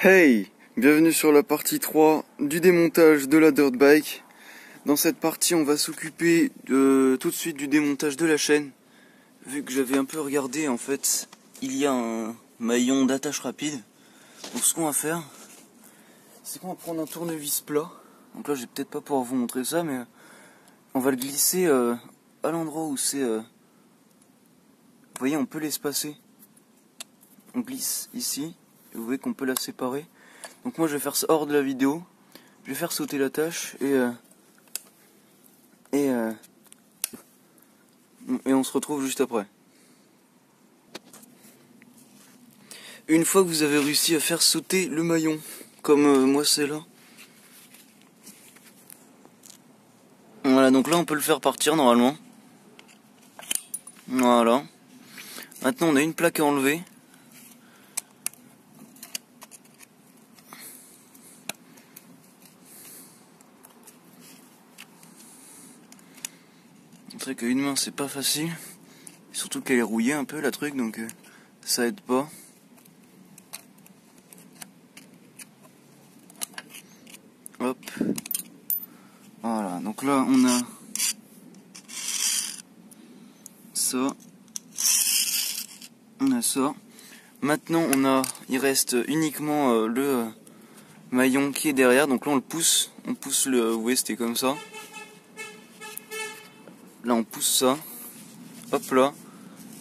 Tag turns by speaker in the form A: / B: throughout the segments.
A: Hey, bienvenue sur la partie 3 du démontage de la dirt bike. Dans cette partie, on va s'occuper tout de suite du démontage de la chaîne. Vu que j'avais un peu regardé, en fait, il y a un maillon d'attache rapide. Donc ce qu'on va faire, c'est qu'on va prendre un tournevis plat. Donc là, je vais peut-être pas pouvoir vous montrer ça, mais on va le glisser à l'endroit où c'est... Vous voyez, on peut l'espacer. On glisse ici. Et vous voyez qu'on peut la séparer. Donc moi je vais faire ça hors de la vidéo. Je vais faire sauter l'attache et on se retrouve juste après. Une fois que vous avez réussi à faire sauter le maillon, comme moi c'est là. Voilà, donc là on peut le faire partir normalement. Voilà. Maintenant on a une plaque à enlever. C'est vrai qu'une main c'est pas facile, surtout qu'elle est rouillée un peu la truc, donc ça aide pas. Hop. Voilà, donc là on a ça. On a ça. Maintenant il reste uniquement le maillon qui est derrière, donc là on pousse le, vous voyez c'était comme ça. Là on pousse ça, hop là,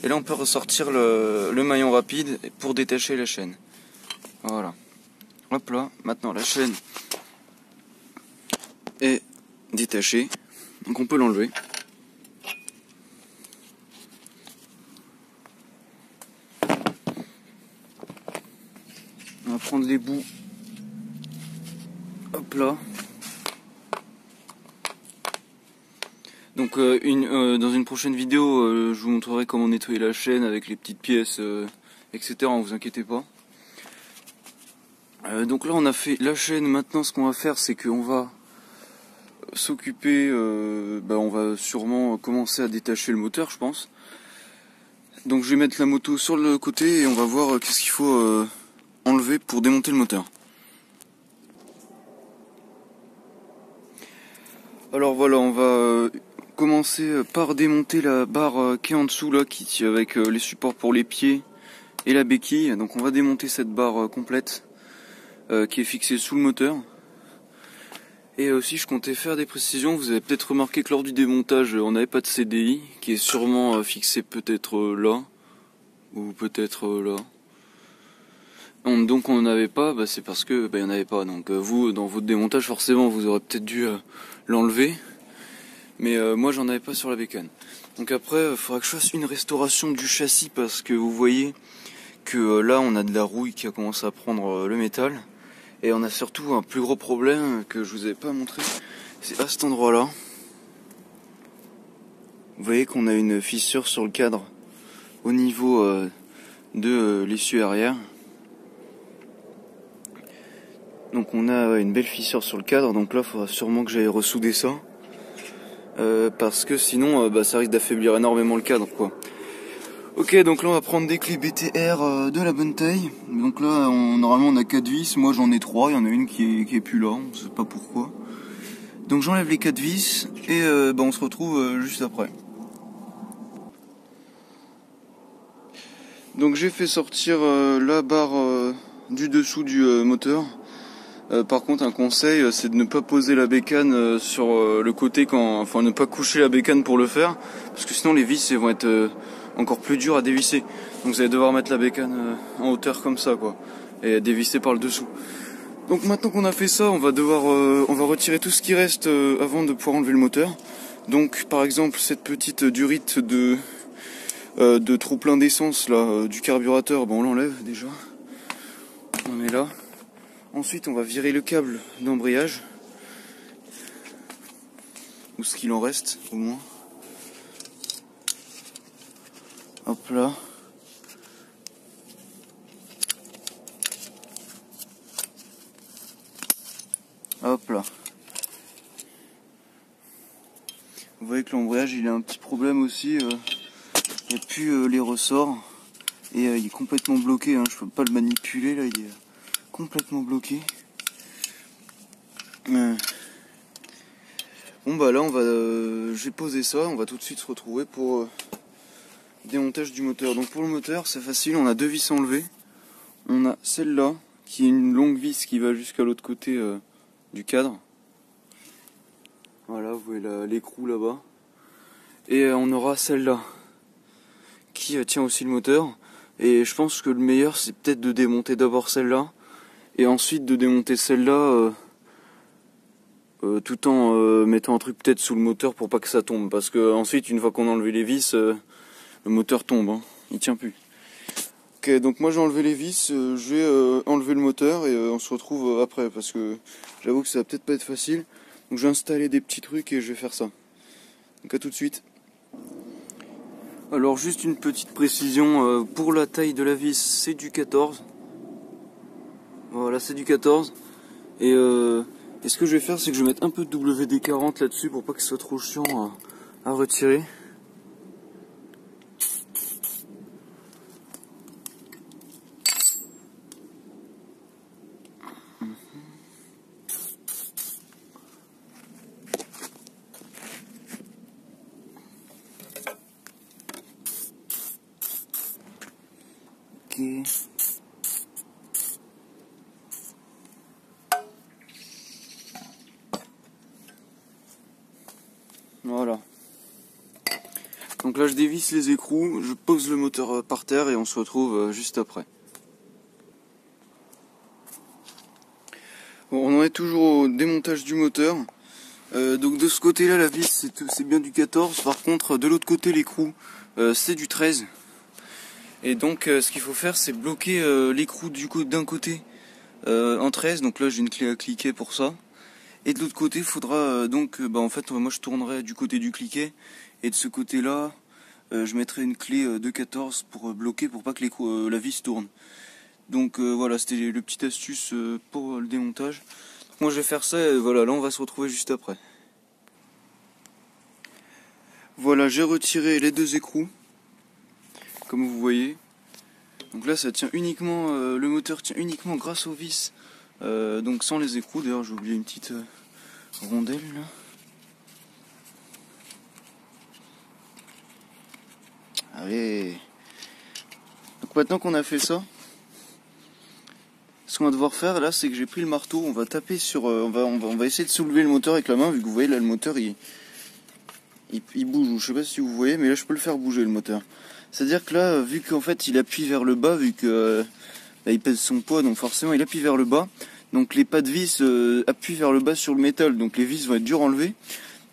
A: et là on peut ressortir le maillon rapide pour détacher la chaîne. Voilà, hop là, maintenant la chaîne est détachée, donc on peut l'enlever. On va prendre les bouts, hop là. Donc dans une prochaine vidéo, je vous montrerai comment nettoyer la chaîne avec les petites pièces, etc. Ne vous inquiétez pas. Donc là on a fait la chaîne. Maintenant ce qu'on va faire, c'est qu'on va s'occuper, on va sûrement commencer à détacher le moteur, je pense. Donc je vais mettre la moto sur le côté et on va voir qu'est-ce qu'il faut enlever pour démonter le moteur. Alors voilà, on va commencer par démonter la barre qui est en dessous là, qui avec les supports pour les pieds et la béquille. Donc on va démonter cette barre complète qui est fixée sous le moteur. Et aussi je comptais faire des précisions. Vous avez peut-être remarqué que lors du démontage on n'avait pas de CDI, qui est sûrement fixé peut-être là ou peut-être là. Donc on n'avait pas, c'est parce que il n'y en avait pas. Donc vous dans votre démontage forcément vous aurez peut-être dû l'enlever. Mais moi j'en avais pas sur la bécane. Donc après il faudra que je fasse une restauration du châssis, parce que vous voyez que là on a de la rouille qui a commencé à prendre le métal. Et on a surtout un plus gros problème que je vous avais pas montré, c'est à cet endroit là. Vous voyez qu'on a une fissure sur le cadre au niveau de l'essieu arrière. Donc on a une belle fissure sur le cadre, donc là il faudra sûrement que j'aille ressouder ça. Parce que sinon ça risque d'affaiblir énormément le cadre quoi. Ok, donc là on va prendre des clés BTR de la bonne taille. Donc là normalement on a 4 vis, moi j'en ai 3, il y en a une qui est plus là, on sait pas pourquoi. Donc j'enlève les 4 vis et on se retrouve juste après. Donc j'ai fait sortir la barre du dessous du moteur. Par contre un conseil, c'est de ne pas poser la bécane sur le côté ne pas coucher la bécane pour le faire, parce que sinon les vis vont être encore plus dures à dévisser. Donc vous allez devoir mettre la bécane en hauteur comme ça quoi, et dévisser par le dessous. Donc maintenant qu'on a fait ça, on va retirer tout ce qui reste avant de pouvoir enlever le moteur. Donc par exemple cette petite durite de trop plein d'essence là du carburateur, on l'enlève déjà. On met là. Ensuite on va virer le câble d'embrayage, ou ce qu'il en reste au moins. Hop là. Hop là. Vous voyez que l'embrayage il a un petit problème aussi, il n'y a plus les ressorts et il est complètement bloqué, je peux pas le manipuler là, il est complètement bloqué. Bon bah là on va, j'ai posé ça, on va tout de suite se retrouver pour démontage du moteur. Donc pour le moteur c'est facile, on a deux vis enlevées. On a celle-là qui est une longue vis qui va jusqu'à l'autre côté du cadre. Voilà, vous voyez l'écrou là-bas. Et on aura celle-là qui tient aussi le moteur. Et je pense que le meilleur c'est peut-être de démonter d'abord celle-là et ensuite de démonter celle-là tout en mettant un truc peut-être sous le moteur pour pas que ça tombe. Parce que ensuite une fois qu'on a enlevé les vis, le moteur tombe, hein, il tient plus. Ok, donc moi j'ai enlevé les vis, je vais enlever le moteur et on se retrouve après parce que j'avoue que ça va peut-être pas être facile. Donc je vais installer des petits trucs et je vais faire ça. Donc à tout de suite. Alors juste une petite précision, pour la taille de la vis c'est du 14. Voilà, c'est du 14. Et ce que je vais faire c'est que je vais mettre un peu de WD-40 là-dessus pour pas que ce soit trop chiant à retirer. Ok. Voilà. Donc là je dévisse les écrous, je pose le moteur par terre et on se retrouve juste après. Bon, on en est toujours au démontage du moteur. Donc de ce côté là la vis c'est bien du 14, par contre de l'autre côté l'écrou c'est du 13. Et donc ce qu'il faut faire c'est bloquer l'écrou d'un côté en 13, donc là j'ai une clé à cliquer pour ça. Et de l'autre côté il faudra en fait moi je tournerai du côté du cliquet et de ce côté là je mettrai une clé de 14 pour bloquer pour pas que la vis tourne. Donc voilà, c'était le petit astuce pour le démontage. Donc, moi je vais faire ça et voilà, là on va se retrouver juste après. Voilà, j'ai retiré les deux écrous comme vous voyez. Donc là ça tient uniquement, le moteur tient uniquement grâce aux vis, donc sans les écrous. D'ailleurs j'ai oublié une petite rondelle là. Allez. Donc maintenant qu'on a fait ça, ce qu'on va devoir faire là c'est que j'ai pris le marteau, on va taper sur, on va essayer de soulever le moteur avec la main, vu que vous voyez là le moteur il bouge, je sais pas si vous voyez, mais là je peux le faire bouger le moteur. C'est-à-dire que là, vu qu'en fait il appuie vers le bas, vu que là, il pèse son poids, donc forcément il appuie vers le bas. Donc les pas de vis appuient vers le bas sur le métal, donc les vis vont être dures à enlever.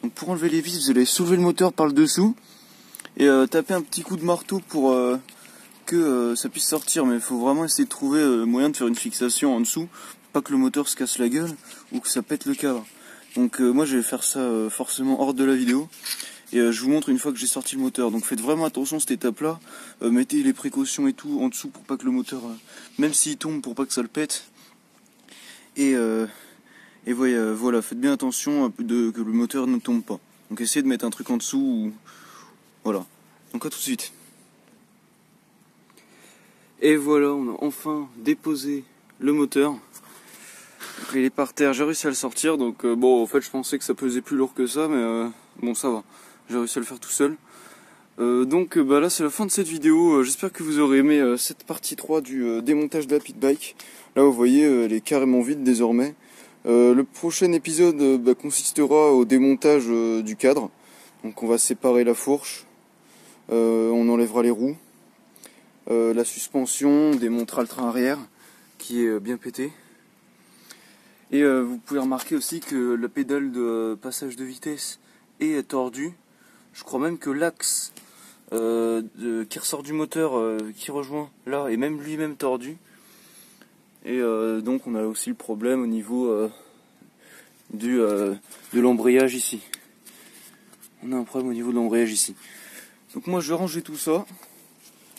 A: Donc pour enlever les vis, vous allez soulever le moteur par le dessous et taper un petit coup de marteau pour que ça puisse sortir. Mais il faut vraiment essayer de trouver moyen de faire une fixation en dessous, pas que le moteur se casse la gueule ou que ça pète le cadre. Donc moi je vais faire ça forcément hors de la vidéo. Et je vous montre une fois que j'ai sorti le moteur. Donc faites vraiment attention à cette étape là, mettez les précautions et tout en dessous pour pas que le moteur, même s'il tombe, pour pas que ça le pète. Et voilà, faites bien attention que le moteur ne tombe pas. Donc essayez de mettre un truc en dessous, voilà. Donc à tout de suite. Et voilà, on a enfin déposé le moteur. Donc il est par terre, j'ai réussi à le sortir. Donc bon, en fait je pensais que ça pesait plus lourd que ça, mais bon ça va. J'ai réussi à le faire tout seul. Donc là c'est la fin de cette vidéo. J'espère que vous aurez aimé cette partie 3 du démontage de la pit bike. Là vous voyez elle est carrément vide désormais. Le prochain épisode consistera au démontage du cadre. Donc on va séparer la fourche, on enlèvera les roues, la suspension, on démontera le train arrière qui est bien pété. Et vous pouvez remarquer aussi que la pédale de passage de vitesse est tordue. Je crois même que l'axe qui ressort du moteur, qui rejoint là, est même lui-même tordu. Et donc on a aussi le problème au niveau de l'embrayage ici. On a un problème au niveau de l'embrayage ici. Donc moi je vais ranger tout ça.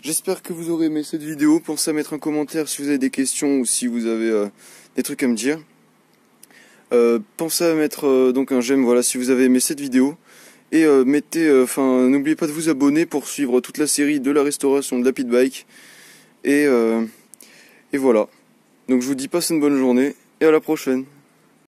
A: J'espère que vous aurez aimé cette vidéo. Pensez à mettre un commentaire si vous avez des questions ou si vous avez des trucs à me dire. Pensez à mettre donc un j'aime, voilà, si vous avez aimé cette vidéo. Et n'oubliez pas de vous abonner pour suivre toute la série de la restauration de la pit bike. Et voilà. Donc je vous dis passe une bonne journée et à la prochaine.